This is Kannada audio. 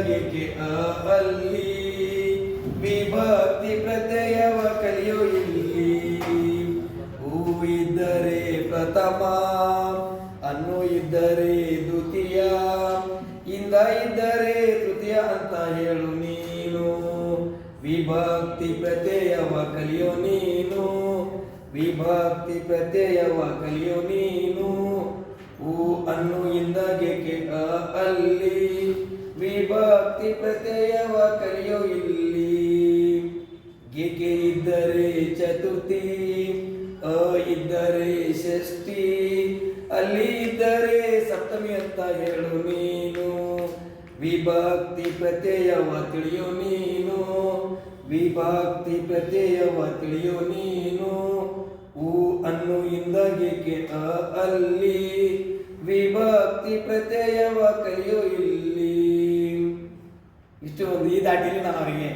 ಇಂದಗೇಕೆ ಅ ಅಲ್ಲಿ ವಿಭಕ್ತಿ ಪ್ರತ್ಯಯವ ಕಲಿಯೋ ಇಲ್ಲಿ ಹೂ ಇದ್ದರೆ ಪ್ರಥಮ ಅನ್ನು ಇದ್ದರೆ ದ್ವಿತೀಯ ಇಂದ ಇದ್ದರೆ ತೃತೀಯ ಅಂತ ಹೇಳು ನೀನು ವಿಭಕ್ತಿ ಪ್ರತ್ಯಯವ ಕಲಿಯೋ ನೀನು ವಿಭಕ್ತಿ ಪ್ರತ್ಯಯವ ಕಲಿಯೋ ನೀನು ಹೂ ಅನ್ನು ಇಂದಗೇಕೆ ಅ ಅಲ್ಲಿ ವಿಭಕ್ತಿ ಪ್ರತ್ಯಯವ ಕಲಿಯೋ ಇಲ್ಲಿ ಗೇಕೆ ಇದ್ದರೆ ಚತುರ್ಥಿ ಅ ಇದ್ದರೆ ಷಷ್ಠಿ ಅಲ್ಲಿ ಇದ್ದರೆ ಸಪ್ತಮಿ ಅಂತ ಹೇಳು ನೀನು ವಿಭಕ್ತಿ ಪ್ರತ್ಯಯವ ತಿಳಿಯೋ ನೀನು ವಿಭಕ್ತಿ ಪ್ರತ್ಯಯವ ತಿಳಿಯೋ ನೀನು ಹೂ ಅನ್ನು ಇಂದಗೇಕೆ ಅ ಅಲ್ಲಿ ವಿಭಕ್ತಿ ಪ್ರತ್ಯಯವ ಕಲಿಯೋ ಇಲ್ಲಿ. ಇಷ್ಟು ಒಂದು ಈ ದಾಟಿಲಿ ನಾನು ಅವರಿಗೆ